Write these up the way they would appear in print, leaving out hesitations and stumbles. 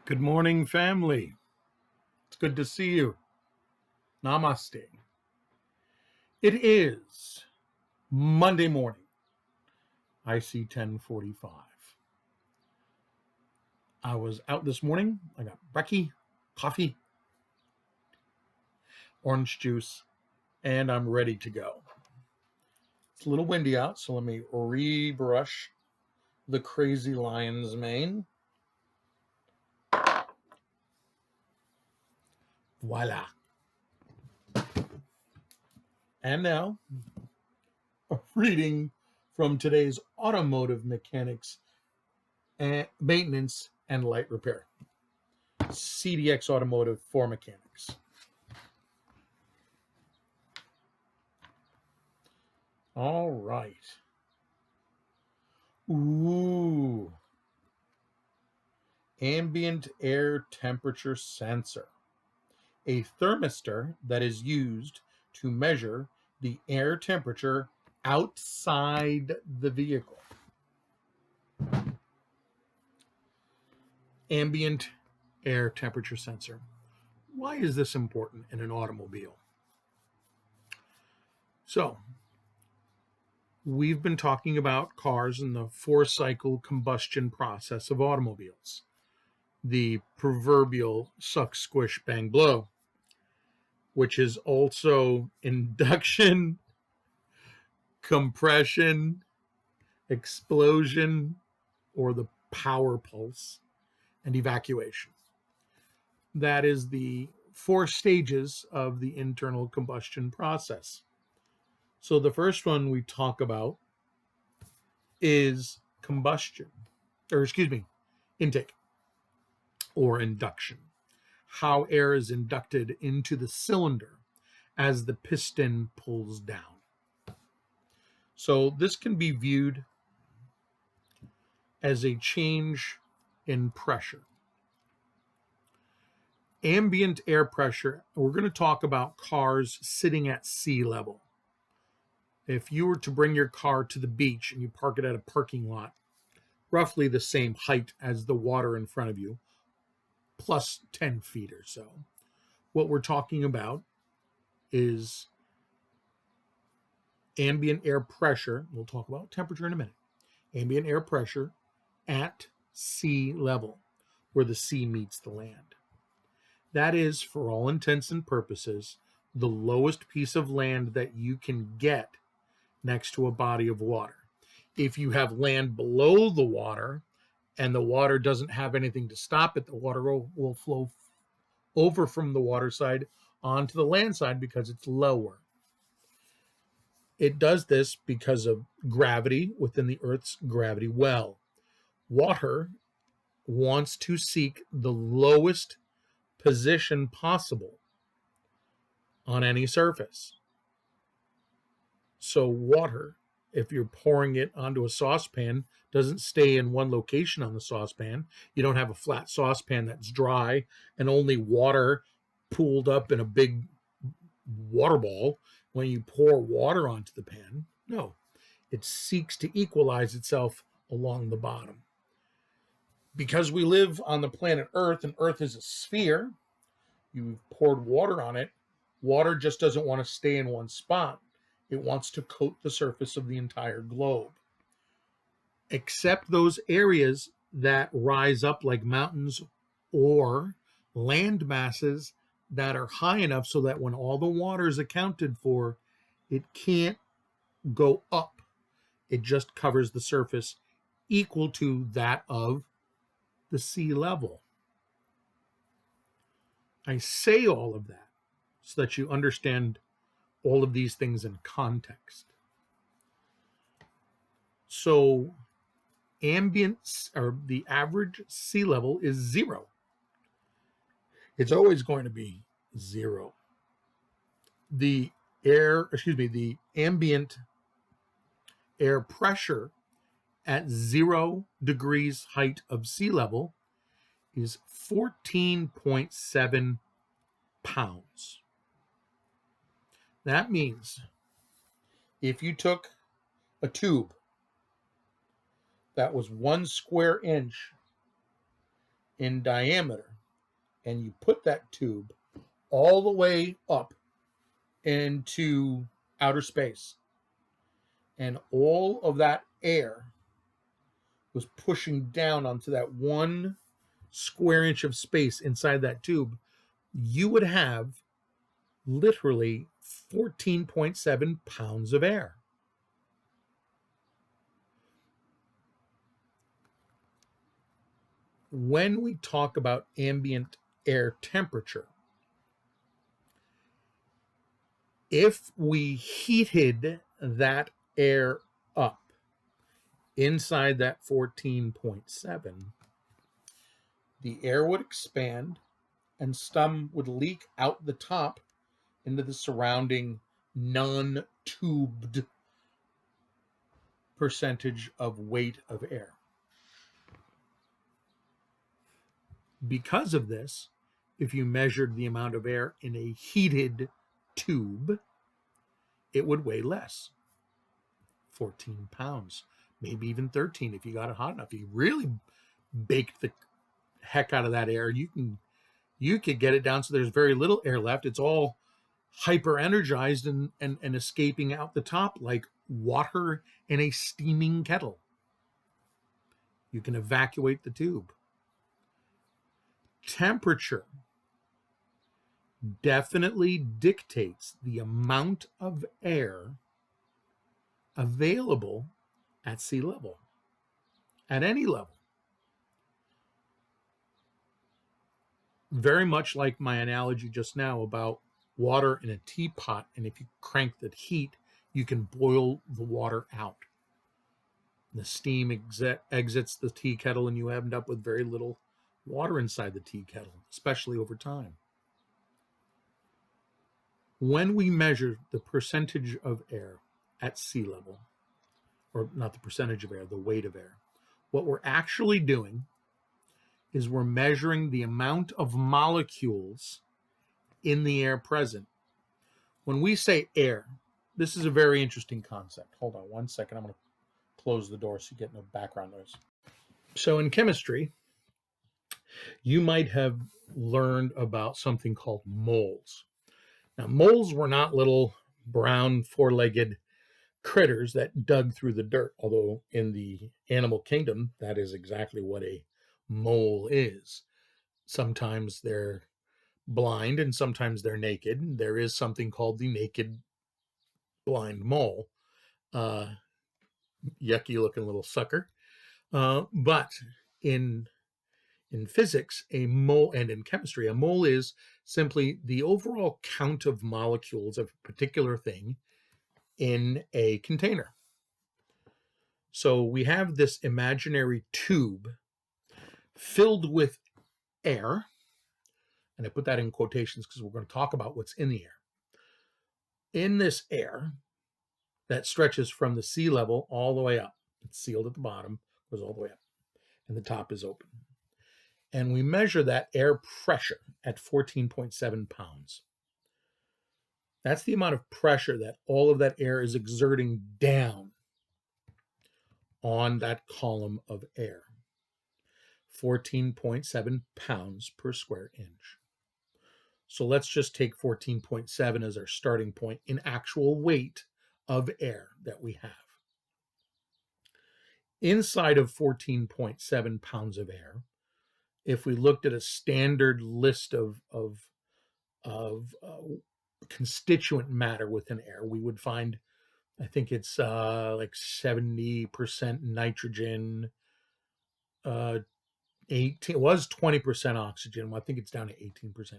Good morning, family. It's good to see you. Namaste. It is Monday morning. IC 1045. I was out this morning. I got brekkie, coffee, orange juice, and I'm ready to go. It's a little windy out, so let me rebrush the crazy lion's mane. Voila. And now, a reading from today's Automotive Mechanics and Maintenance and Light Repair. CDX Automotive for Mechanics. All right. Ooh. Ambient air temperature sensor. A thermistor that is used to measure the air temperature outside the vehicle. Ambient air temperature sensor. Why is this important in an automobile? So, we've been talking about cars and the four-cycle combustion process of automobiles. The proverbial suck, squish, bang, blow, which is also induction, compression, explosion, or the power pulse, and evacuation. That is the four stages of the internal combustion process. So the first one we talk about is intake or induction. How air is inducted into the cylinder as the piston pulls down. So this can be viewed as a change in pressure. Ambient air pressure, we're going to talk about cars sitting at sea level. If you were to bring your car to the beach and you park it at a parking lot, roughly the same height as the water in front of you, plus 10 feet or so, what we're talking about is ambient air pressure. We'll talk about temperature in a minute. Ambient air pressure at sea level, where the sea meets the land. That is, for all intents and purposes, the lowest piece of land that you can get next to a body of water. If you have land below the water and the water doesn't have anything to stop it, the water will flow over from the water side onto the land side because it's lower. It does this because of gravity within the Earth's gravity well. Water wants to seek the lowest position possible on any surface. So water, if you're pouring it onto a saucepan, doesn't stay in one location on the saucepan. You don't have a flat saucepan that's dry and only water pooled up in a big water ball when you pour water onto the pan. No, it seeks to equalize itself along the bottom. Because we live on the planet Earth and Earth is a sphere, you've poured water on it. Water just doesn't want to stay in one spot. It wants to coat the surface of the entire globe. Except those areas that rise up like mountains or land masses that are high enough so that when all the water is accounted for, it can't go up. It just covers the surface equal to that of the sea level. I say all of that so that you understand all of these things in context. So ambient or the average sea level is 0. It's always going to be 0. The ambient air pressure at 0 degrees height of sea level is 14.7 pounds. That means if you took a tube that was 1 square inch in diameter, and you put that tube all the way up into outer space, and all of that air was pushing down onto that 1 square inch of space inside that tube, you would have literally 14.7 pounds of air. When we talk about ambient air temperature, if we heated that air up inside that 14.7, the air would expand and some would leak out the top into the surrounding non-tubed percentage of weight of air. Because of this, if you measured the amount of air in a heated tube, it would weigh less, 14 pounds, maybe even 13 if you got it hot enough. If you really baked the heck out of that air, you could get it down so there's very little air left. It's all hyper energized and escaping out the top like water in a steaming kettle. You can evacuate the tube. Temperature definitely dictates the amount of air available at sea level, at any level. Very much like my analogy just now about water in a teapot, and if you crank the heat, you can boil the water out. The steam exits the tea kettle, and you end up with very little water inside the tea kettle, especially over time. When we measure the percentage of air at sea level, or not the percentage of air, the weight of air, what we're actually doing is we're measuring the amount of molecules in the air present. When we say air, this is a very interesting concept. Hold on 1 second. I'm going to close the door so you get no background noise. So in chemistry, you might have learned about something called moles. Now, moles were not little brown four-legged critters that dug through the dirt, although in the animal kingdom, that is exactly what a mole is. Sometimes they're blind and sometimes they're naked. There is something called the naked blind mole. Yucky looking little sucker. But in physics, a mole, and in chemistry, a mole is simply the overall count of molecules of a particular thing in a container. So we have this imaginary tube filled with air, and I put that in quotations because we're going to talk about what's in the air. In this air that stretches from the sea level all the way up, it's sealed at the bottom, goes all the way up, and the top is open. And we measure that air pressure at 14.7 pounds. That's the amount of pressure that all of that air is exerting down on that column of air. 14.7 pounds per square inch. So let's just take 14.7 as our starting point in actual weight of air that we have. Inside of 14.7 pounds of air, if we looked at a standard list of constituent matter within air, we would find, I think it's like 70% nitrogen, 18, it was 20% oxygen. I think it's down to 18%.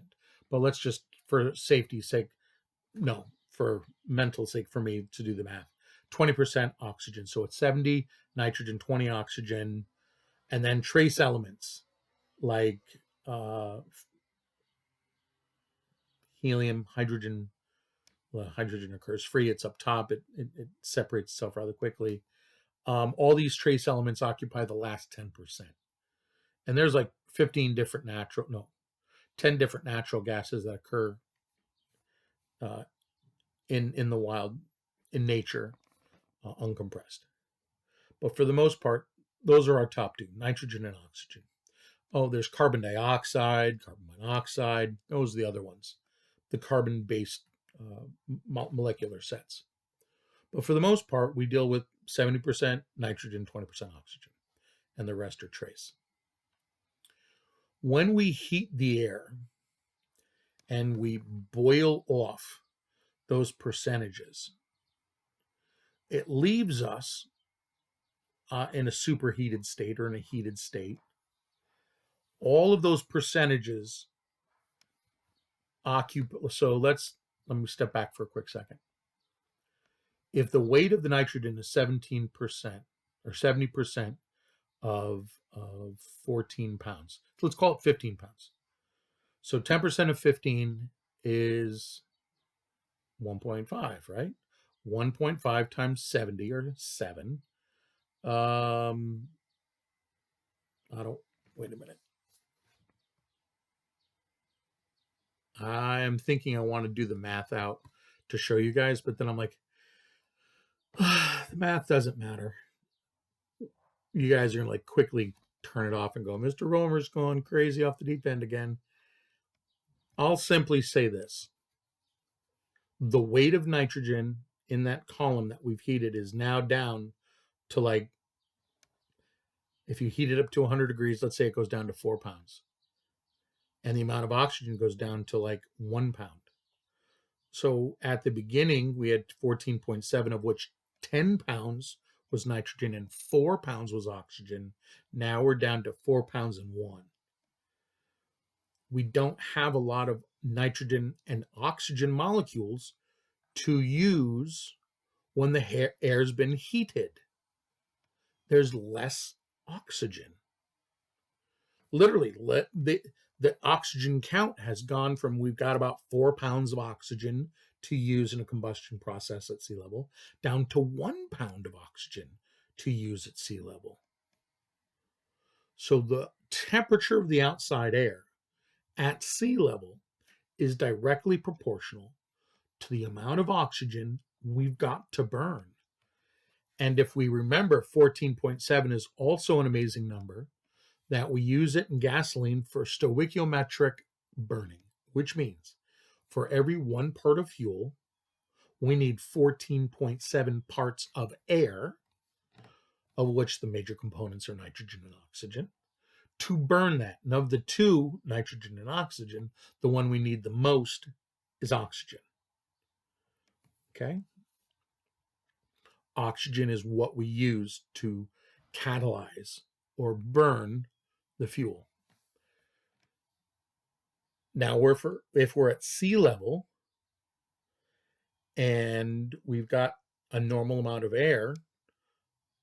But let's just, for safety's sake, no, for mental sake, for me to do the math, 20% oxygen. So it's 70 nitrogen, 20 oxygen, and then trace elements like helium, hydrogen. Well, hydrogen occurs free. It's up top. It separates itself rather quickly. All these trace elements occupy the last 10%. And there's like 10 different natural gases that occur in the wild, in nature, uncompressed. But for the most part, those are our top two, nitrogen and oxygen. Oh, there's carbon dioxide, carbon monoxide. Those are the other ones, the carbon-based molecular sets. But for the most part, we deal with 70% nitrogen, 20% oxygen, and the rest are trace. When we heat the air and we boil off those percentages, it leaves us in a superheated state or in a heated state. All of those percentages occupy. So let me step back for a quick second. If the weight of the nitrogen is 17% or 70% of 14 pounds, so let's call it 15 pounds. So 10% of 15 is 1.5, right? 1.5 times 70 or 7. I don't, wait a minute. I am thinking I want to do the math out to show you guys, but then I'm like, the math doesn't matter. You guys are going to like quickly turn it off and go, Mr. Romer's going crazy off the deep end again. I'll simply say this. The weight of nitrogen in that column that we've heated is now down to, like, if you heat it up to 100 degrees, let's say it goes down to 4 pounds. And the amount of oxygen goes down to like 1 pound. So at the beginning, we had 14.7, of which 10 pounds was nitrogen and 4 pounds was oxygen. Now we're down to 4 pounds and 1. We don't have a lot of nitrogen and oxygen molecules to use when the air's been heated. There's less oxygen. Literally, the oxygen count has gone from, we've got about 4 pounds of oxygen to use in a combustion process at sea level, down to 1 pound of oxygen to use at sea level. So the temperature of the outside air at sea level is directly proportional to the amount of oxygen we've got to burn. And if we remember, 14.7 is also an amazing number, that we use it in gasoline for stoichiometric burning, which means for every 1 part of fuel, we need 14.7 parts of air, of which the major components are nitrogen and oxygen, to burn that. And of the two, nitrogen and oxygen, the one we need the most is oxygen. Okay? Oxygen is what we use to catalyze or burn the fuel. Now, if we're at sea level and we've got a normal amount of air,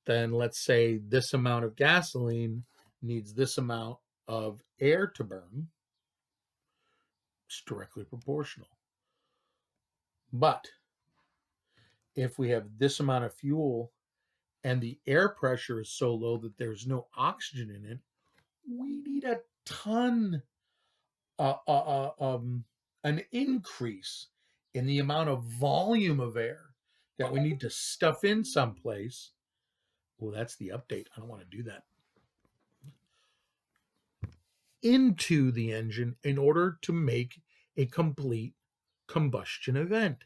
then let's say this amount of gasoline needs this amount of air to burn. It's directly proportional. But if we have this amount of fuel and the air pressure is so low that there's no oxygen in it, we need a ton, an increase in the amount of volume of air that we need to stuff in someplace. Well, that's the update. I don't want to do that. Into the engine in order to make a complete combustion event.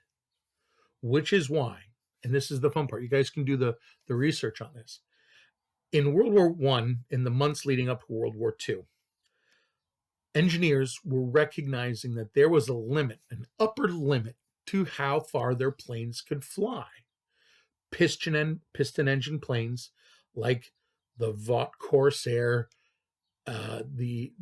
Which is why, and this is the fun part, you guys can do the research on this. In World War I, in the months leading up to World War II, engineers were recognizing that there was a limit, an upper limit, to how far their planes could fly. Piston engine planes like the Vought Corsair, the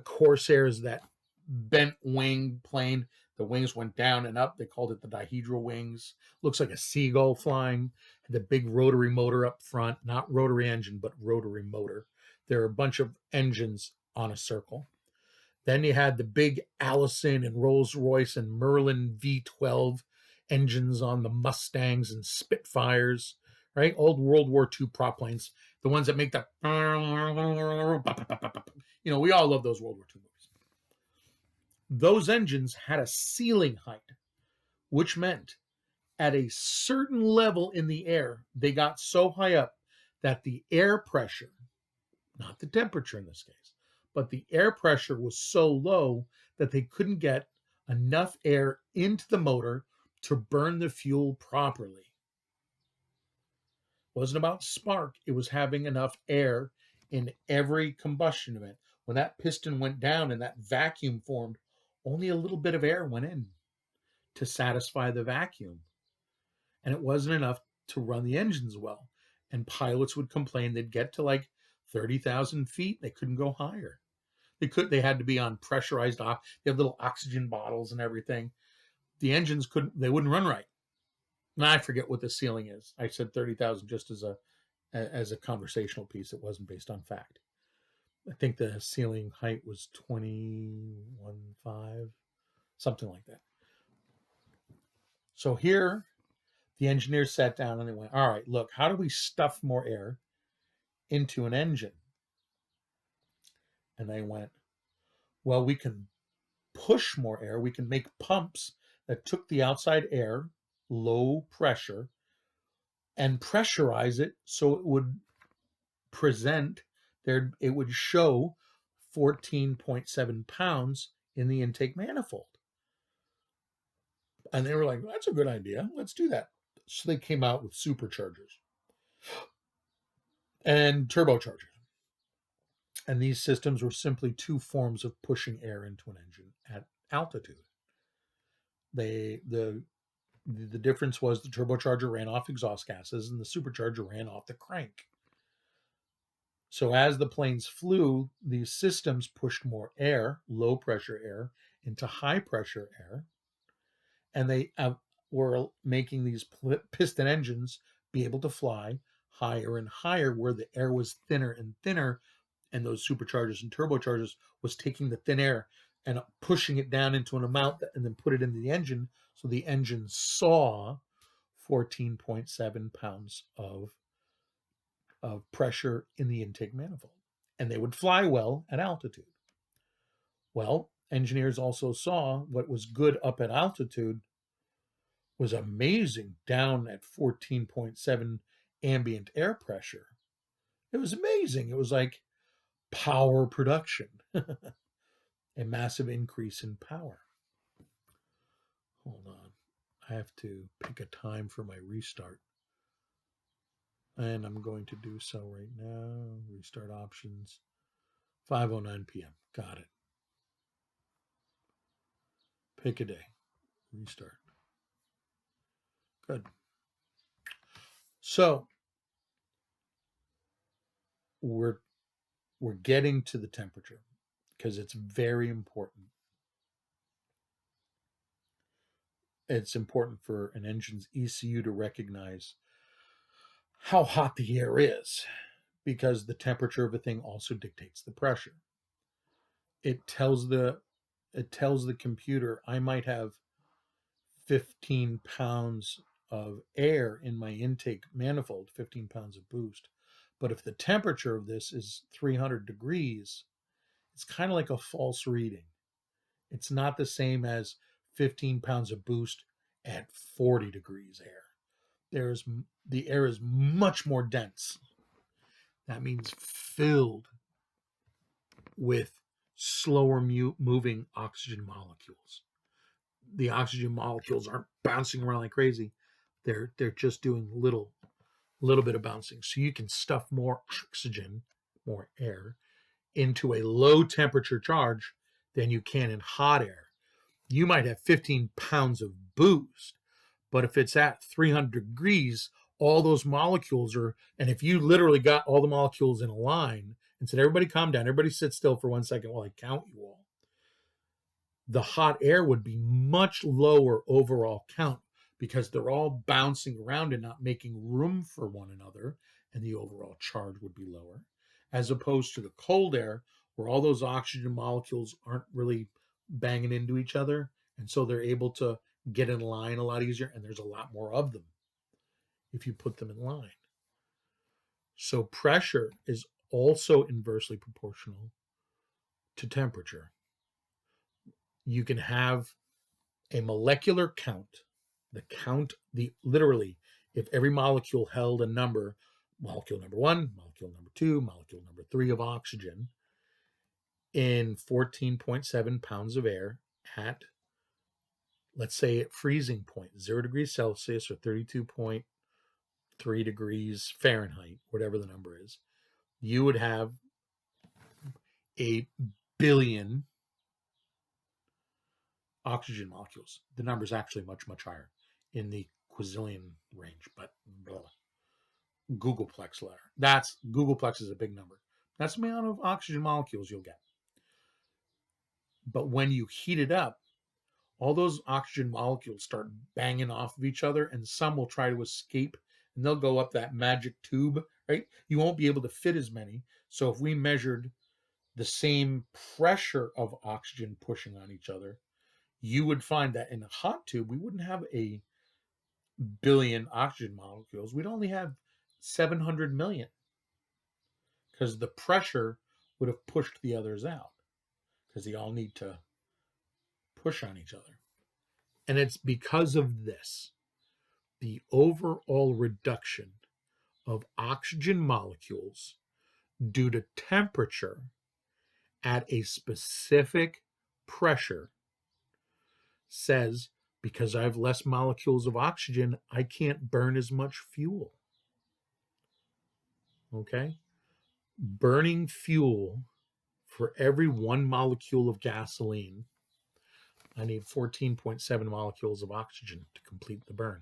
Corsairs, that bent wing plane. The wings went down and up. They called it the dihedral wings. Looks like a seagull flying. Had the big rotary motor up front, not rotary engine, but rotary motor. There are a bunch of engines on a circle. Then you had the big Allison and Rolls-Royce and Merlin V12 engines on the Mustangs and Spitfires, right? Old World War II prop planes, the ones that make the, we all love those World War II movies. Those engines had a ceiling height, which meant at a certain level in the air, they got so high up that the air pressure not the temperature in this case, but the air pressure was so low that they couldn't get enough air into the motor to burn the fuel properly. It wasn't about spark, it was having enough air in every combustion event. When that piston went down and that vacuum formed, only a little bit of air went in to satisfy the vacuum. And it wasn't enough to run the engines well. And pilots would complain they'd get to like 30,000 feet. They couldn't go higher. They had to be on pressurized, they have little oxygen bottles and everything. The engines they wouldn't run right. And I forget what the ceiling is. I said 30,000 just as a conversational piece. It wasn't based on fact. I think the ceiling height was 21.5, something like that. So here, the engineers sat down and they went, all right, look, how do we stuff more air into an engine? And they went, well, we can push more air. We can make pumps that took the outside air, low pressure, and pressurize it so it would present there. It would show 14.7 pounds in the intake manifold. And they were like, that's a good idea. Let's do that. So they came out with superchargers and turbochargers. And these systems were simply two forms of pushing air into an engine at altitude. The difference was the turbocharger ran off exhaust gases and the supercharger ran off the crank. So as the planes flew, these systems pushed more air, low pressure air, into high pressure air. And they were making these piston engines be able to fly higher and higher where the air was thinner and thinner. And those superchargers and turbochargers was taking the thin air and pushing it down into an amount and then put it into the engine. So the engine saw 14.7 pounds of pressure in the intake manifold. And they would fly well at altitude. Well, engineers also saw what was good up at altitude was amazing down at 14.7 ambient air pressure. It was amazing. It was like power production, a massive increase in power. Hold on. I have to pick a time for my restart. And I'm going to do so right now. Restart options. 5:09 p.m. Got it. Pick a day. Restart. Good. So we're getting to the temperature because it's very important. It's important for an engine's ECU to recognize how hot the air is, because the temperature of a thing also dictates the pressure. It tells the computer I might have 15 pounds of air in my intake manifold, 15 pounds of boost. But if the temperature of this is 300 degrees, it's kind of like a false reading. It's not the same as 15 pounds of boost at 40 degrees air. The air is much more dense. That means filled with slower moving oxygen molecules. The oxygen molecules aren't bouncing around like crazy. They're just doing little bit of bouncing. So you can stuff more oxygen, more air, into a low temperature charge than you can in hot air. You might have 15 pounds of boost, but if it's at 300 degrees, all those molecules are, and if you literally got all the molecules in a line and said, everybody calm down, everybody sit still for 1 second while I count you all, the hot air would be much lower overall count because they're all bouncing around and not making room for one another, and the overall charge would be lower, as opposed to the cold air where all those oxygen molecules aren't really banging into each other, and so they're able to get in line a lot easier, and there's a lot more of them if you put them in line. So pressure is also inversely proportional to temperature. You can have a molecular count, literally, if every molecule held a number molecule number 1, molecule number 2, molecule number 3 of oxygen in 14.7 pounds of air at, let's say, at freezing point, 0 degrees Celsius or 32.3 degrees Fahrenheit, whatever the number is, you would have a billion oxygen molecules. The number is actually much, much higher, in the quazillion range, but Googleplex letter. Googleplex is a big number. That's the amount of oxygen molecules you'll get. But when you heat it up, all those oxygen molecules start banging off of each other, and some will try to escape, and they'll go up that magic tube, right? You won't be able to fit as many. So if we measured the same pressure of oxygen pushing on each other, you would find that in a hot tube, we wouldn't have a billion oxygen molecules. We'd only have 700 million, because the pressure would have pushed the others out, because they all need to push on each other. And it's because of this, the overall reduction of oxygen molecules due to temperature at a specific pressure says, because I have less molecules of oxygen, I can't burn as much fuel. Okay? Burning fuel, for every 1 molecule of gasoline, I need 14.7 molecules of oxygen to complete the burn.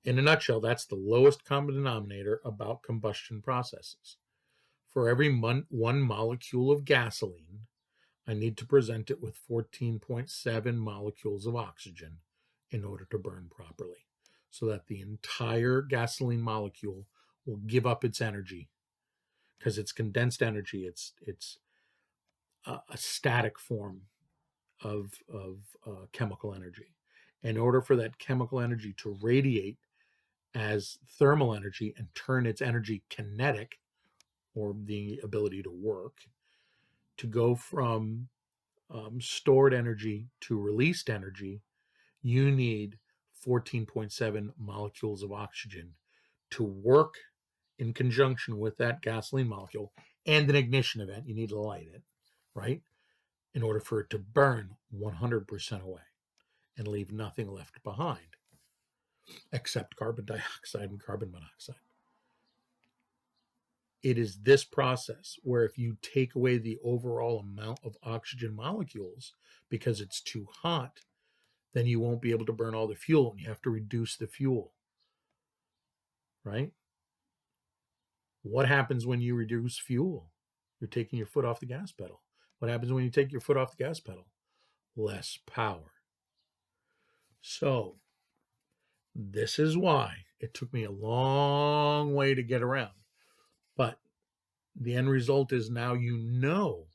In a nutshell, that's the lowest common denominator about combustion processes. For every 1 molecule of gasoline, I need to present it with 14.7 molecules of oxygen in order to burn properly, so that the entire gasoline molecule will give up its energy, because it's condensed energy. It's a static form of chemical energy. In order for that chemical energy to radiate as thermal energy and turn its energy kinetic, or the ability to work, to go from stored energy to released energy, you need 14.7 molecules of oxygen to work in conjunction with that gasoline molecule and an ignition event. You need to light it, right? In order for it to burn 100% away and leave nothing left behind except carbon dioxide and carbon monoxide. It is this process where, if you take away the overall amount of oxygen molecules because it's too hot, then you won't be able to burn all the fuel, and you have to reduce the fuel, right? What happens when you reduce fuel? You're taking your foot off the gas pedal. What happens when you take your foot off the gas pedal? Less power. So this is why it took me a long way to get around. But the end result is, now you know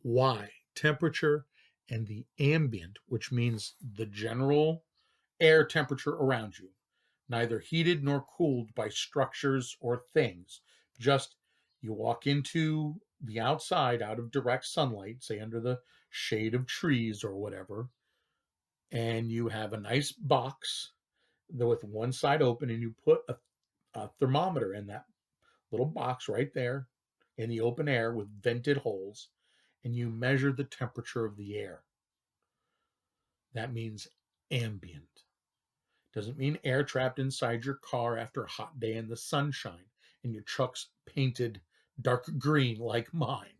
why temperature and the ambient, which means the general air temperature around you, neither heated nor cooled by structures or things, just you walk into the outside out of direct sunlight, say under the shade of trees or whatever, and you have a nice box with one side open, and you put a thermometer in that little box right there in the open air with vented holes, and you measure the temperature of the air. That means ambient. Doesn't mean air trapped inside your car after a hot day in the sunshine and your truck's painted dark green like mine,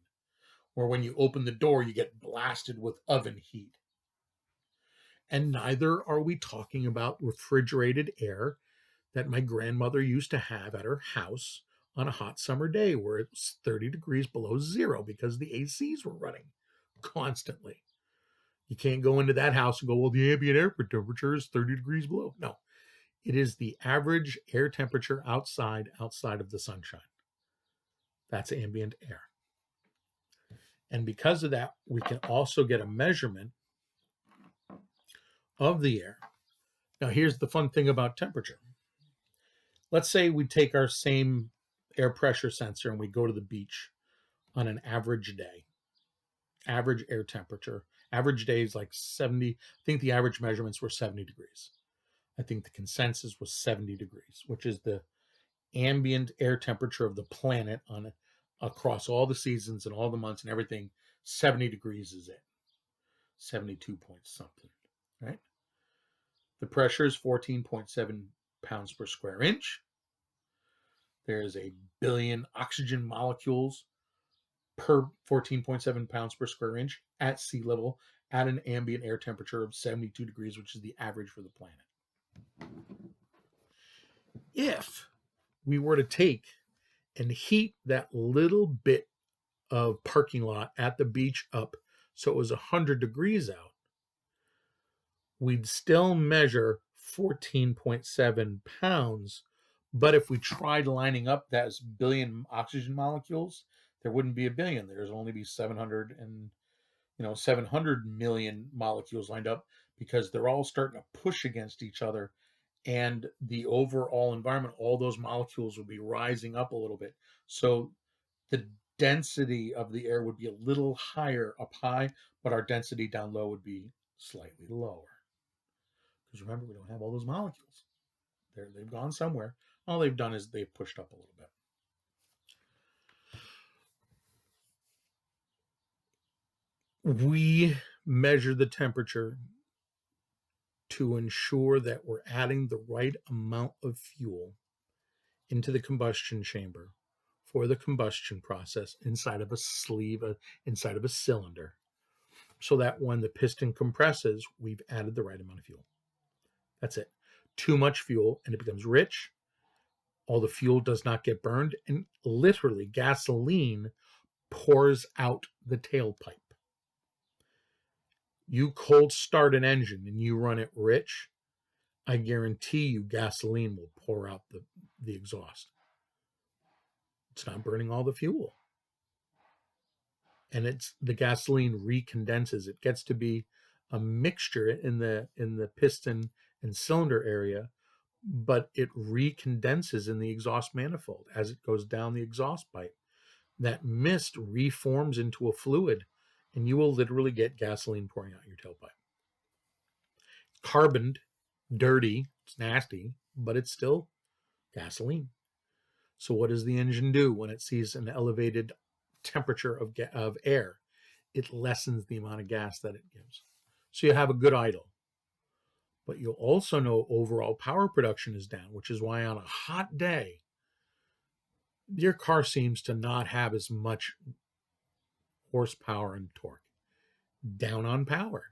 or when you open the door you get blasted with oven heat. And neither are we talking about refrigerated air that my grandmother used to have at her house on a hot summer day where it was 30 degrees below zero because the ACs were running constantly. You can't go into that house and go, well, the ambient air temperature is 30 degrees below. No, it is the average air temperature outside of the sunshine. That's ambient air. And because of that, we can also get a measurement of the air. Now, here's the fun thing about temperature. Let's say we take our same air pressure sensor and we go to the beach on an average day. Average air temperature. Average day is like 70. I think the average measurements were 70 degrees. I think the consensus was 70 degrees, which is the ambient air temperature of the planet across all the seasons and all the months and everything, 70 degrees is it. 72 point something, right? The pressure is 14.7 pounds per square inch. There's a billion oxygen molecules per 14.7 pounds per square inch at sea level at an ambient air temperature of 72 degrees, which is the average for the planet. If we were to take and heat that little bit of parking lot at the beach up so it was 100 degrees out, we'd still measure 14.7 pounds. But if we tried lining up those billion oxygen molecules, there wouldn't be a billion. There's only be 700 million molecules lined up, because they're all starting to push against each other, and the overall environment, all those molecules would be rising up a little bit. So the density of the air would be a little higher up high, but our density down low would be slightly lower. Because remember, we don't have all those molecules. They've gone somewhere. All they've done is they've pushed up a little bit. We measure the temperature to ensure that we're adding the right amount of fuel into the combustion chamber for the combustion process inside of a sleeve, inside of a cylinder, so that when the piston compresses, we've added the right amount of fuel. That's it. Too much fuel and it becomes rich. All the fuel does not get burned, and literally gasoline pours out the tailpipe. You cold start an engine and you run it rich, I guarantee you gasoline will pour out the exhaust. It's not burning all the fuel. And the gasoline recondenses. It gets to be a mixture in the piston and cylinder area, but it recondenses in the exhaust manifold as it goes down the exhaust pipe. That mist reforms into a fluid, and you will literally get gasoline pouring out your tailpipe. Carboned, dirty, it's nasty, but it's still gasoline. So what does the engine do when it sees an elevated temperature of air? It lessens the amount of gas that it gives. So you have a good idle. But you'll also know overall power production is down, which is why on a hot day, your car seems to not have as much horsepower and torque. Down on power.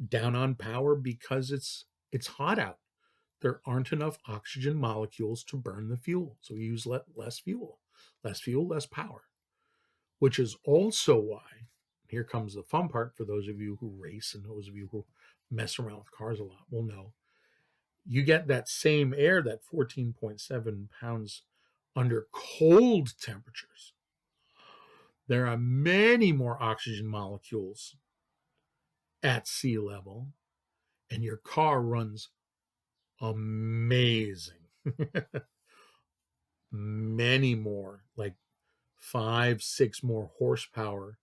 Down on power because it's hot out. There aren't enough oxygen molecules to burn the fuel. So we use less fuel. Less fuel, less power. Which is also why, here comes the fun part for those of you who race and those of you who mess around with cars a lot will know. You get that same air, that 14.7 pounds, under cold temperatures. There are many more oxygen molecules at sea level, and your car runs amazing. Many more, like 5-6 more horsepower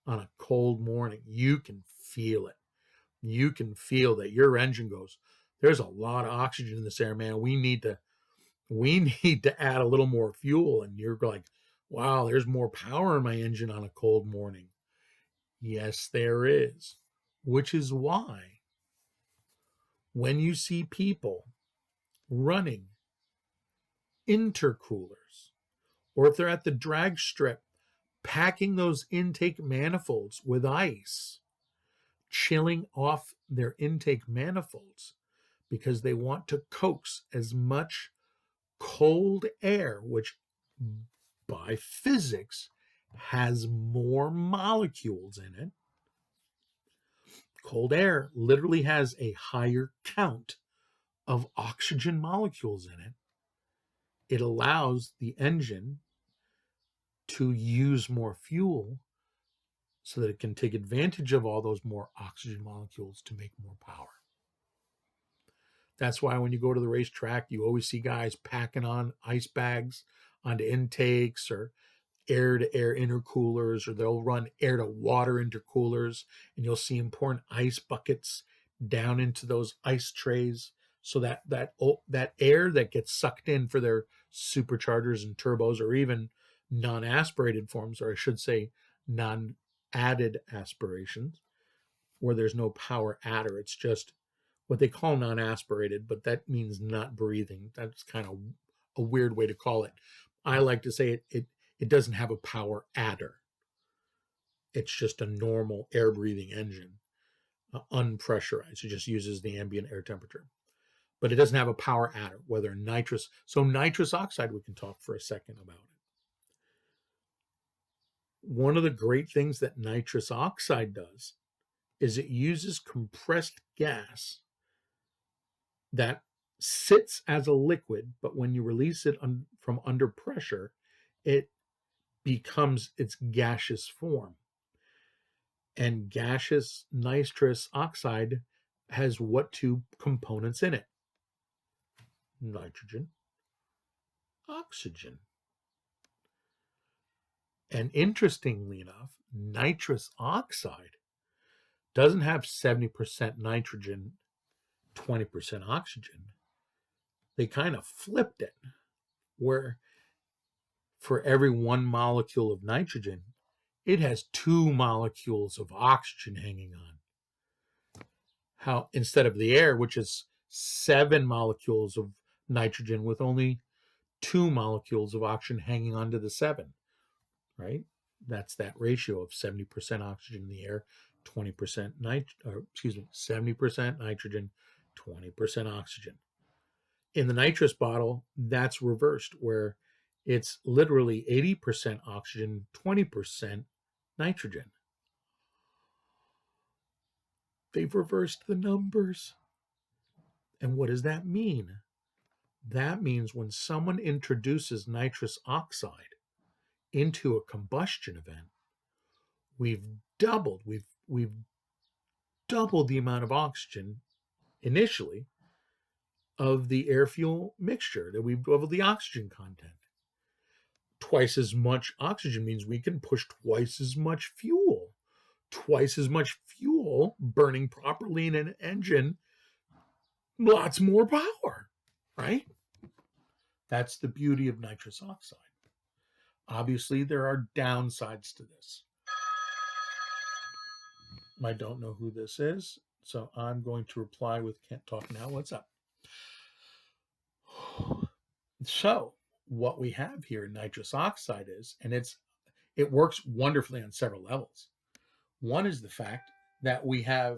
on a cold morning. You can feel it. You can feel that your engine goes, there's a lot of oxygen in this air, man. We need to add a little more fuel. And you're like, wow, there's more power in my engine on a cold morning. Yes, there is. Which is why when you see people running intercoolers, or if they're at the drag strip packing those intake manifolds with ice, chilling off their intake manifolds because they want to coax as much cold air, which by physics has more molecules in it. Cold air literally has a higher count of oxygen molecules in it. It allows the engine to use more fuel so that it can take advantage of all those more oxygen molecules to make more power. That's why when you go to the racetrack, you always see guys packing on ice bags onto intakes, or air-to-air intercoolers, or they'll run air-to-water intercoolers, and you'll see them pouring ice buckets down into those ice trays so that air that gets sucked in for their superchargers and turbos, or even non-aspirated forms, or I should say non-added aspirations, where there's no power adder. It's just what they call non-aspirated, but that means not breathing. That's kind of a weird way to call it. I like to say it doesn't have a power adder. It's just a normal air breathing engine, unpressurized. It just uses the ambient air temperature. But it doesn't have a power adder, whether nitrous. So nitrous oxide, we can talk for a second about it. One of the great things that nitrous oxide does is it uses compressed gas that sits as a liquid, but when you release it from under pressure, it becomes its gaseous form. And gaseous nitrous oxide has what two components in it? Nitrogen, oxygen. And interestingly enough, nitrous oxide doesn't have 70% nitrogen, 20% oxygen. They kind of flipped it, where for every one molecule of nitrogen, it has 2 molecules of oxygen hanging on. How instead of the air, which is 7 molecules of nitrogen with only 2 molecules of oxygen hanging on to the 7, right? That's that ratio of 70% oxygen in the air, 70% nitrogen, 20% oxygen. In the nitrous bottle, that's reversed, where it's literally 80% oxygen, 20% nitrogen. They've reversed the numbers. And what does that mean? That means when someone introduces nitrous oxide into a combustion event, we've doubled the amount of oxygen initially of the air fuel mixture, that we've doubled the oxygen content. Twice as much oxygen means we can push twice as much fuel. Twice as much fuel burning properly in an engine, lots more power, right? That's the beauty of nitrous oxide. Obviously, there are downsides to this. I don't know who this is, so I'm going to reply with "Can't talk now. What's up?" So what we have here in nitrous oxide is, and it works wonderfully on several levels. One is the fact that we have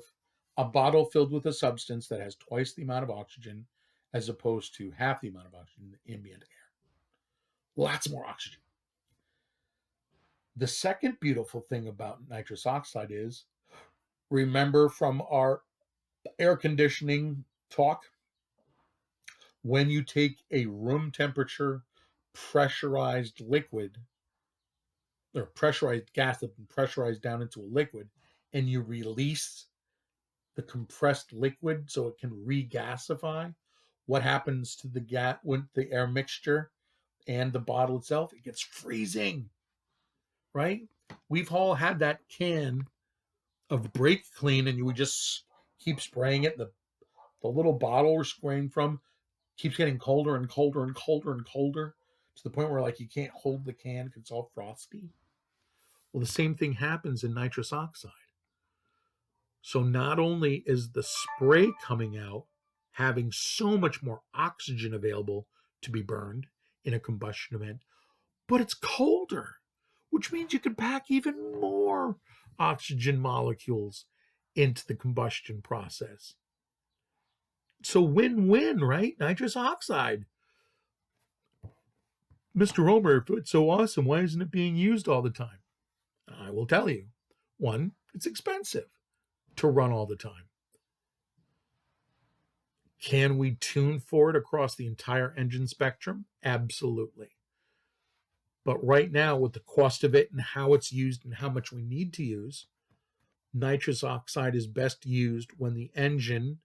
a bottle filled with a substance that has twice the amount of oxygen as opposed to half the amount of oxygen in the ambient air. Lots more oxygen. The second beautiful thing about nitrous oxide is, remember from our air conditioning talk, when you take a room temperature pressurized liquid, or pressurized gas that's been pressurized down into a liquid, and you release the compressed liquid so it can regasify, what happens to the gas with the air mixture and the bottle itself? It gets freezing, right? We've all had that can of brake clean, and you would just keep spraying it. The little bottle we're spraying from keeps getting colder and colder and colder and colder, to the point where like you can't hold the can because it's all frosty. Well, the same thing happens in nitrous oxide. So not only is the spray coming out having so much more oxygen available to be burned in a combustion event, but it's colder, which means you can pack even more oxygen molecules into the combustion process. So win-win, right? Nitrous oxide. Mr. Romer, if it's so awesome, why isn't it being used all the time? I will tell you. One, it's expensive to run all the time. Can we tune for it across the entire engine spectrum? Absolutely. But right now, with the cost of it and how it's used and how much we need to use, nitrous oxide is best used when the engine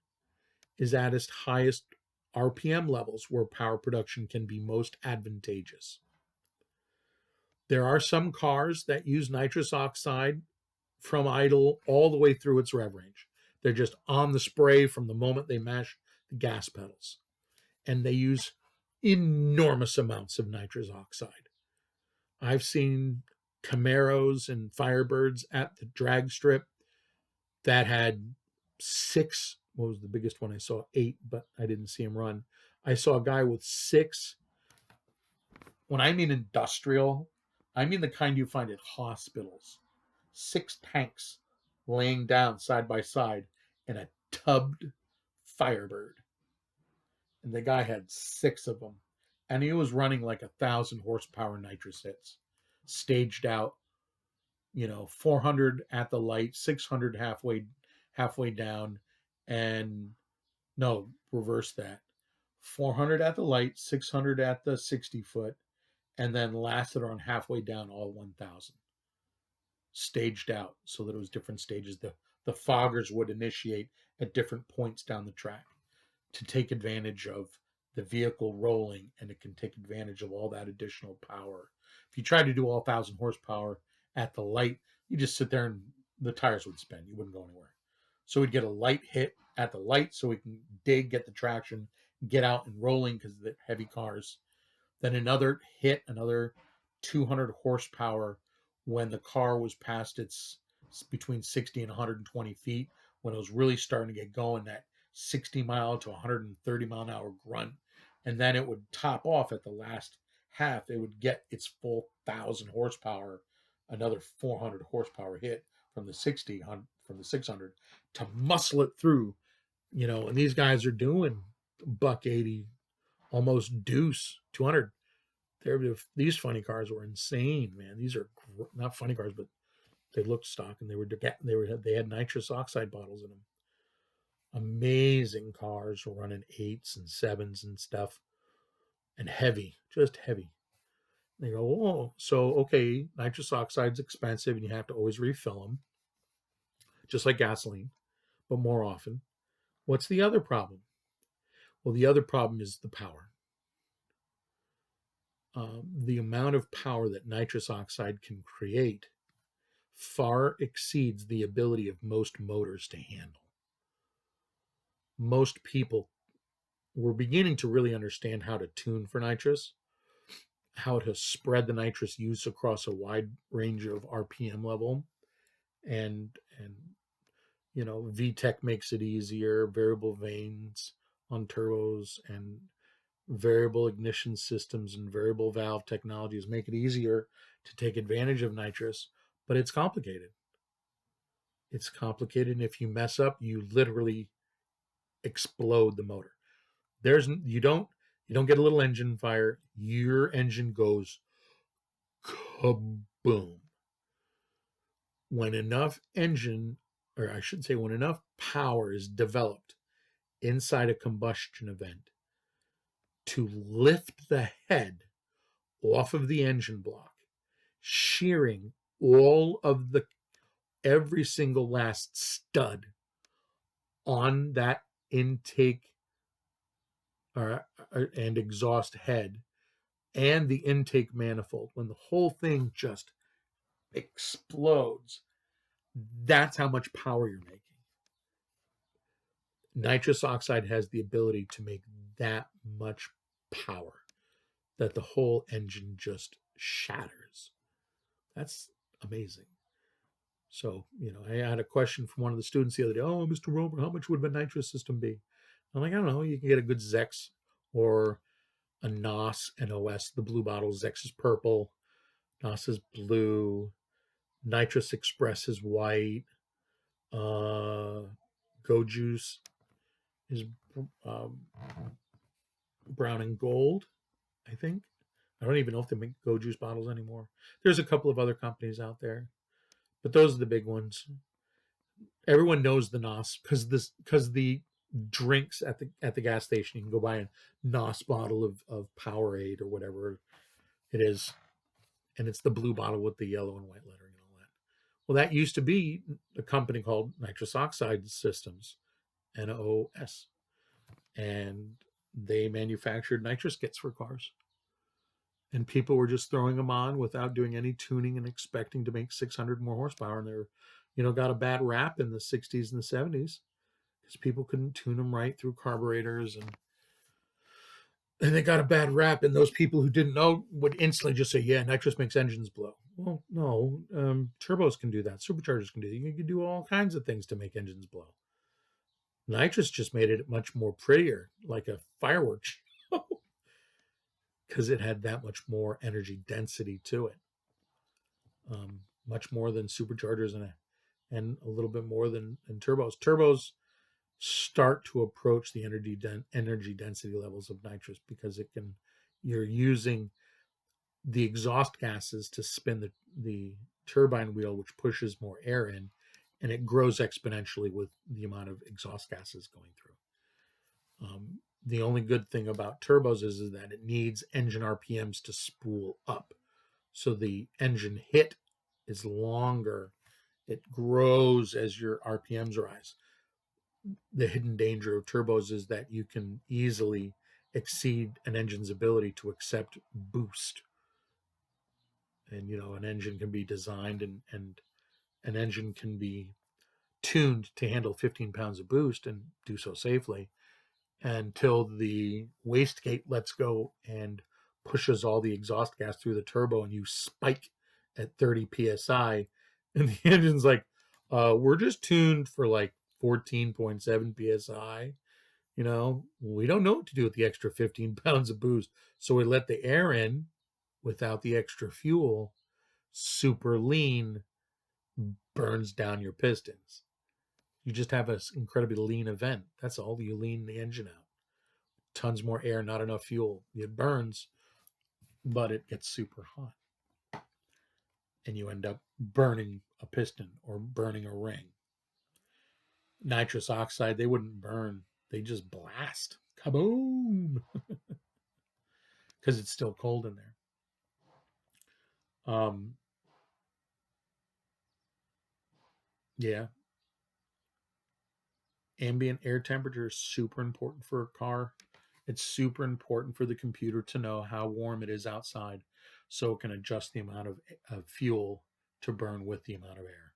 is at its highest RPM levels, where power production can be most advantageous. There are some cars that use nitrous oxide from idle all the way through its rev range. They're just on the spray from the moment they mash the gas pedals. And they use, enormous amounts of nitrous oxide. I've seen Camaros and Firebirds at the drag strip that had 6. What was the biggest one I saw? 8, but I didn't see him run. I saw a guy with 6. When I mean industrial, I mean the kind you find at hospitals. 6 tanks laying down side by side in a tubbed Firebird. And the guy had 6 of them. And he was running like 1,000 horsepower nitrous hits, staged out, 400 at the light, 600 halfway down, and no, reverse that. 400 at the light, 600 at the 60 foot, and then lasted on halfway down all 1,000. Staged out so that it was different stages. The foggers would initiate at different points down the track to take advantage of the vehicle rolling, and it can take advantage of all that additional power. If you tried to do all 1,000 horsepower at the light, you just sit there and the tires would spin. You wouldn't go anywhere. So we'd get a light hit at the light so we can dig, get the traction, get out and rolling because of the heavy cars. Then another hit, another 200 horsepower when the car was past its between 60 and 120 feet, when it was really starting to get going, that 60 mile to 130 mile an hour grunt. And then it would top off at the last half. It would get its full 1,000 horsepower, another 400 horsepower hit from the 600 to muscle it through, and these guys are doing $180, almost deuce, 200. These funny cars were insane, man. These are not funny cars, but they looked stock, and they had nitrous oxide bottles in them. Amazing cars, were running 8s and 7s and stuff, and heavy, just heavy. They go, oh, so okay, nitrous oxide's expensive, and you have to always refill them, just like gasoline, but more often. What's the other problem? Well, the other problem is the power. The amount of power that nitrous oxide can create far exceeds the ability of most motors to handle. Most people were beginning to really understand how to tune for nitrous, how to spread the nitrous use across a wide range of RPM level, and VTEC makes it easier, variable vanes on turbos and variable ignition systems and variable valve technologies make it easier to take advantage of nitrous, but it's complicated. It's complicated, and if you mess up, you literally explode the motor. You don't get a little engine fire. Your engine goes kaboom. When enough when enough power is developed inside a combustion event to lift the head off of the engine block, shearing every single last stud on that intake and exhaust head and the intake manifold, when the whole thing just explodes, that's how much power you're making. Nitrous oxide has the ability to make that much power that the whole engine just shatters. That's amazing. So, I had a question from one of the students the other day. Oh, Mr. Romer, how much would a nitrous system be? I'm like, I don't know. You can get a good Zex or a NOS and OS, the blue bottle. Zex is purple. NOS is blue. Nitrous Express is white. Go Juice is brown and gold, I think. I don't even know if they make Go Juice bottles anymore. There's a couple of other companies out there, but those are the big ones. Everyone knows the NOS because the drinks at the gas station, you can go buy a NOS bottle of Powerade or whatever it is, and it's the blue bottle with the yellow and white lettering and all that. Well, that used to be a company called Nitrous Oxide Systems, NOS, and they manufactured nitrous kits for cars. And people were just throwing them on without doing any tuning and expecting to make 600 more horsepower. And they're, got a bad rap in the 60s and the 70s because people couldn't tune them right through carburetors. And And they got a bad rap, and those people who didn't know would instantly just say, "Yeah, nitrous makes engines blow." Well, no, turbos can do that. Superchargers can do that. You can do all kinds of things to make engines blow. Nitrous just made it much more prettier, like a fireworks, because it had that much more energy density to it, much more than superchargers and a little bit more than turbos. Turbos start to approach the energy density levels of nitrous because you're using the exhaust gases to spin the turbine wheel, which pushes more air in, and it grows exponentially with the amount of exhaust gases going through. The only good thing about turbos is that it needs engine RPMs to spool up. So the engine hit is longer. It grows as your RPMs rise. The hidden danger of turbos is that you can easily exceed an engine's ability to accept boost. And an engine can be designed and an engine can be tuned to handle 15 pounds of boost and do so safely until the wastegate lets go and pushes all the exhaust gas through the turbo and you spike at 30 psi and the engine's like, we're just tuned for like 14.7 psi. We don't know what to do with the extra 15 pounds of boost, so we let the air in without the extra fuel. Super lean, burns down your pistons. You just have an incredibly lean event. That's all. You lean the engine out. Tons more air, not enough fuel. It burns, but it gets super hot. And you end up burning a piston or burning a ring. Nitrous oxide, they wouldn't burn. They just blast. Kaboom! Because it's still cold in there. Yeah. Ambient air temperature is super important for a car. It's super important for the computer to know how warm it is outside so it can adjust the amount of fuel to burn with the amount of air.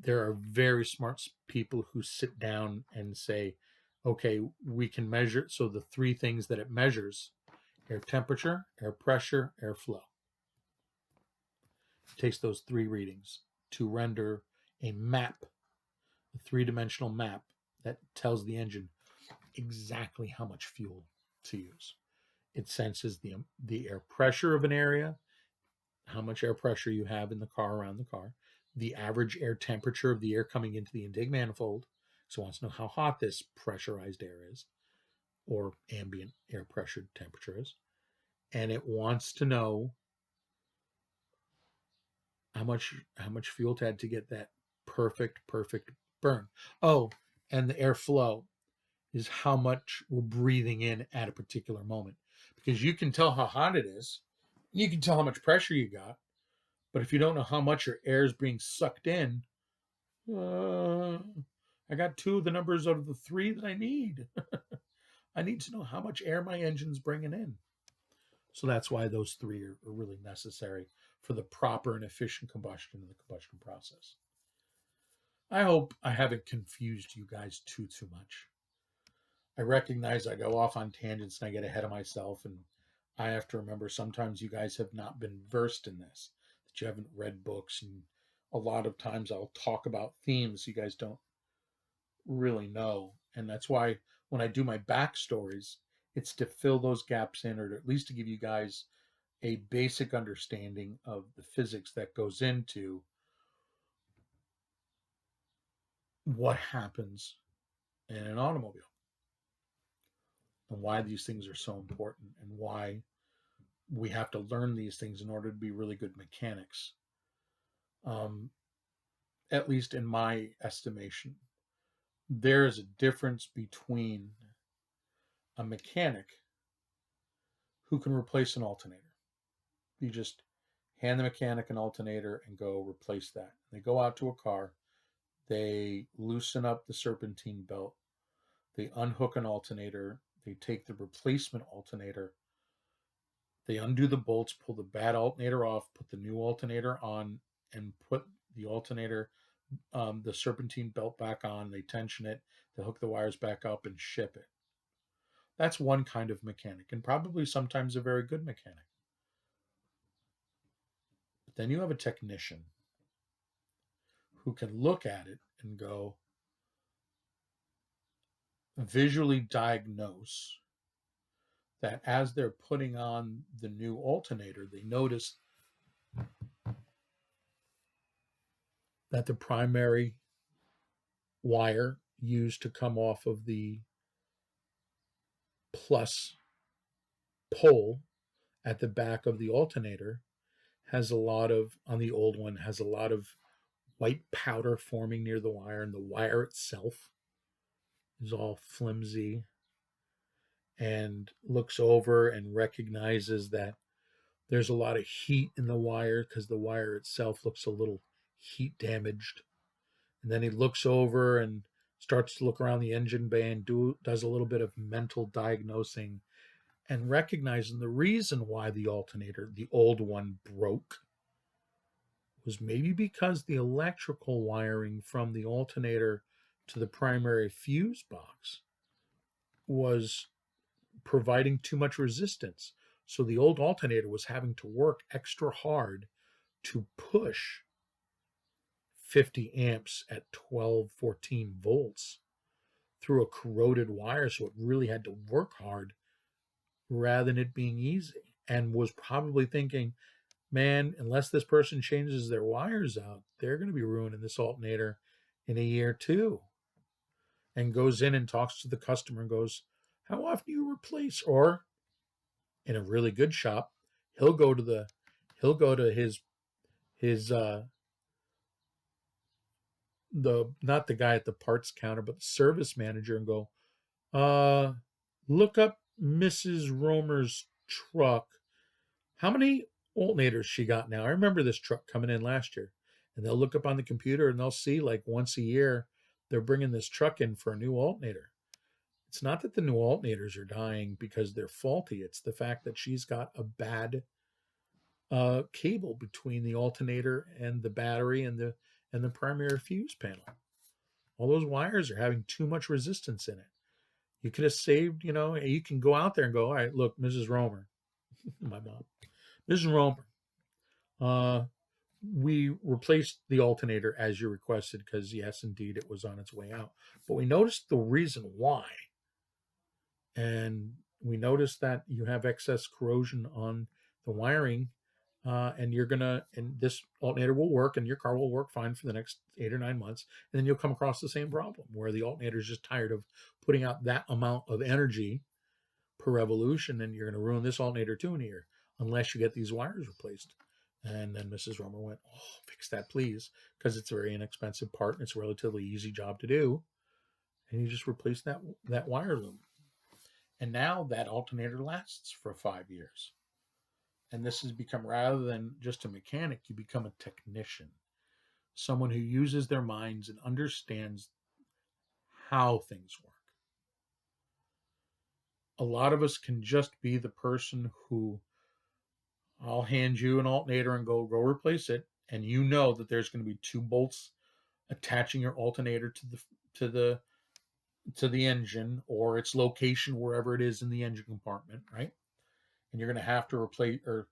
There are very smart people who sit down and say, okay, we can measure. So the three things that it measures: air temperature, air pressure, air flow. It takes those three readings to render a map, a three-dimensional map that tells the engine exactly how much fuel to use. It senses the air pressure of an area, how much air pressure you have in the car, around the car, the average air temperature of the air coming into the intake manifold. So it wants to know how hot this pressurized air is, or ambient air pressure temperature is. And it wants to know how much fuel to add to get that perfect burn. Oh, and the airflow is how much we're breathing in at a particular moment, because you can tell how hot it is, you can tell how much pressure you got, but if you don't know how much your air is being sucked in, I got two of the numbers out of the three that I need. I need to know how much air my engine's bringing in. So that's why those three are really necessary for the proper and efficient combustion in the combustion process. I hope I haven't confused you guys too much. I recognize I go off on tangents and I get ahead of myself, and I have to remember sometimes you guys have not been versed in this, that you haven't read books, and a lot of times I'll talk about themes you guys don't really know. And that's why when I do my backstories, it's to fill those gaps in, or to, at least to give you guys a basic understanding of the physics that goes into what happens in an automobile and why these things are so important and why we have to learn these things in order to be really good mechanics. At least in my estimation, there is a difference between a mechanic who can replace an alternator. You just hand the mechanic an alternator and go replace that. They go out to a car, they loosen up the serpentine belt, they unhook an alternator, they take the replacement alternator, they undo the bolts, pull the bad alternator off, put the new alternator on, and put the alternator, the serpentine belt back on. They tension it, they hook the wires back up and ship it. That's one kind of mechanic, and probably sometimes a very good mechanic. But then you have a technician who can look at it and go, visually diagnose that as they're putting on the new alternator, they notice that the primary wire used to come off of the plus pole at the back of the alternator has a lot of, on the old one, has a lot of white powder forming near the wire, and the wire itself is all flimsy, and looks over and recognizes that there's a lot of heat in the wire because the wire itself looks a little heat damaged. And then he looks over and starts to look around the engine bay and does a little bit of mental diagnosing and recognizing the reason why the alternator, the old one, broke was maybe because the electrical wiring from the alternator to the primary fuse box was providing too much resistance. So the old alternator was having to work extra hard to push 50 amps at 12, 14 volts through a corroded wire. So it really had to work hard rather than it being easy. And was probably thinking, man, unless this person changes their wires out, they're going to be ruining this alternator in a year too. And goes in and talks to the customer and goes, how often do you replace? Or in a really good shop, he'll go to his the not the guy at the parts counter, but the service manager and go, look up Mrs. Romer's truck. How many alternators she got now? I remember this truck coming in last year. And they'll look up on the computer and they'll see like once a year they're bringing this truck in for a new alternator. It's not that the new alternators are dying because they're faulty. It's the fact that she's got a bad cable between the alternator and the battery and the primary fuse panel. All those wires are having too much resistance in it. You could have saved, you can go out there and go, all right, look, Mrs. Romer, my mom, Mrs. Romer, we replaced the alternator as you requested because, yes, indeed, it was on its way out. But we noticed the reason why. And we noticed that you have excess corrosion on the wiring, and this alternator will work and your car will work fine for the next 8 or 9 months. And then you'll come across the same problem where the alternator is just tired of putting out that amount of energy per revolution, and you're going to ruin this alternator too in a year unless you get these wires replaced. And then Mrs. Romer went, oh, fix that, please, because it's a very inexpensive part and it's a relatively easy job to do. And you just replace that wire loom. And now that alternator lasts for 5 years. And this has become, rather than just a mechanic, you become a technician, someone who uses their minds and understands how things work. A lot of us can just be the person who, I'll hand you an alternator and go replace it, and you know that there's going to be 2 bolts attaching your alternator to the engine or its location wherever it is in the engine compartment, right? And you're going to have to replace or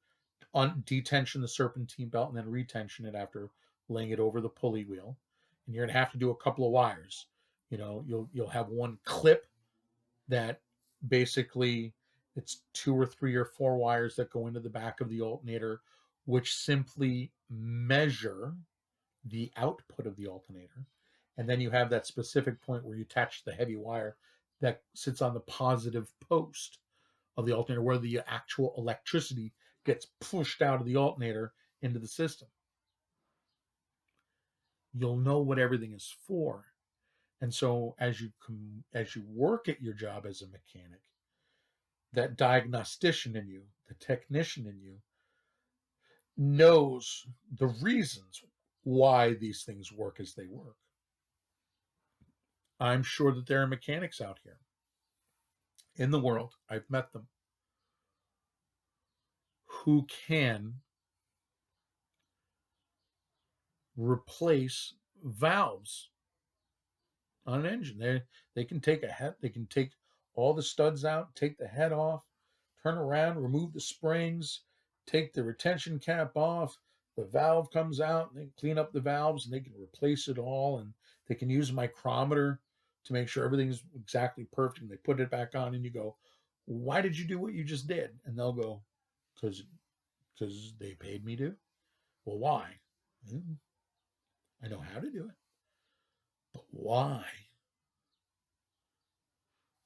detension the serpentine belt and then retension it after laying it over the pulley wheel. And you're going to have to do a couple of wires. You'll have one clip that basically it's 2 or 3 or 4 wires that go into the back of the alternator, which simply measure the output of the alternator. And then you have that specific point where you attach the heavy wire that sits on the positive post of the alternator where the actual electricity gets pushed out of the alternator into the system. You'll know what everything is for. And so as you work at your job as a mechanic, that diagnostician in you, the technician in you, knows the reasons why these things work as they work. I'm sure that there are mechanics out here in the world, I've met them, who can replace valves on an engine. They can take all the studs out, take the head off, turn around, remove the springs, take the retention cap off. The valve comes out, and they clean up the valves, and they can replace it all, and they can use a micrometer to make sure everything's exactly perfect. And they put it back on, and you go, "Why did you do what you just did?" And they'll go, "Because they paid me to." Well, why? I know how to do it, but why?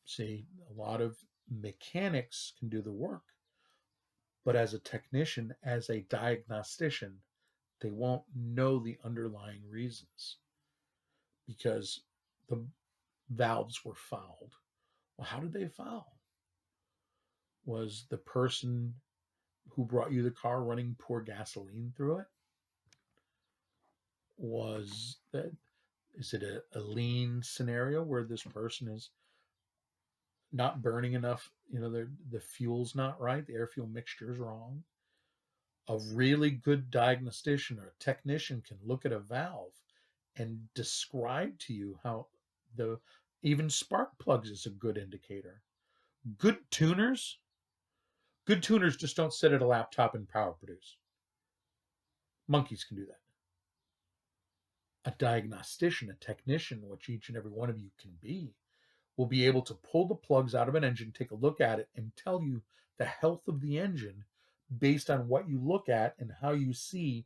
See, a lot of mechanics can do the work, but as a technician, as a diagnostician, they won't know the underlying reasons because the valves were fouled. Well, how did they foul? Was the person who brought you the car running poor gasoline through it? Is it a lean scenario where this person is not burning enough? The fuel's not right, the air fuel mixture is wrong. A really good diagnostician or technician can look at a valve and describe to you how even spark plugs is a good indicator. Good tuners just don't sit at a laptop and power produce. Monkeys can do that. A diagnostician, a technician, which each and every one of you can be, will be able to pull the plugs out of an engine, take a look at it, and tell you the health of the engine based on what you look at and how you see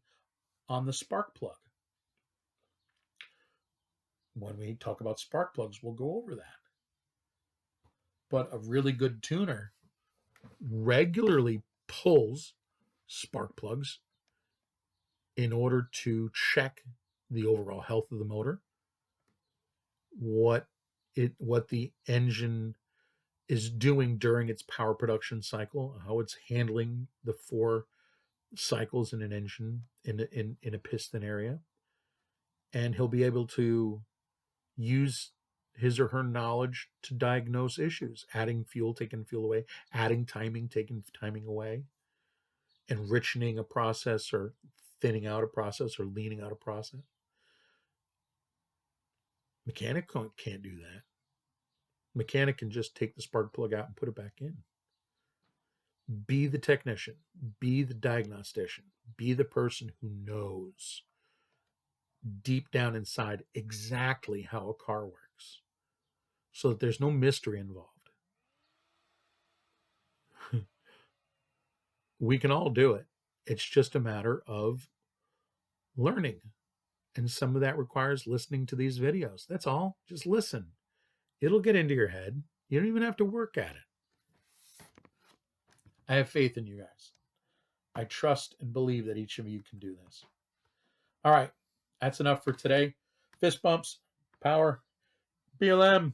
on the spark plug. When we talk about spark plugs, we'll go over that. But a really good tuner regularly pulls spark plugs in order to check the overall health of the motor, what the engine is doing during its power production cycle, how it's handling the 4 cycles in an engine in a piston area, and he'll be able to use his or her knowledge to diagnose issues, adding fuel, taking fuel away, adding timing, taking timing away, enriching a process or thinning out a process or leaning out a process. Mechanic can't do that. Mechanic can just take the spark plug out and put it back in. Be the technician, be the diagnostician, be the person who knows deep down inside exactly how a car works so that there's no mystery involved. We can all do it. It's just a matter of learning. And some of that requires listening to these videos. That's all. Just listen. It'll get into your head. You don't even have to work at it. I have faith in you guys. I trust and believe that each of you can do this. All right. That's enough for today. Fist bumps, power, BLM.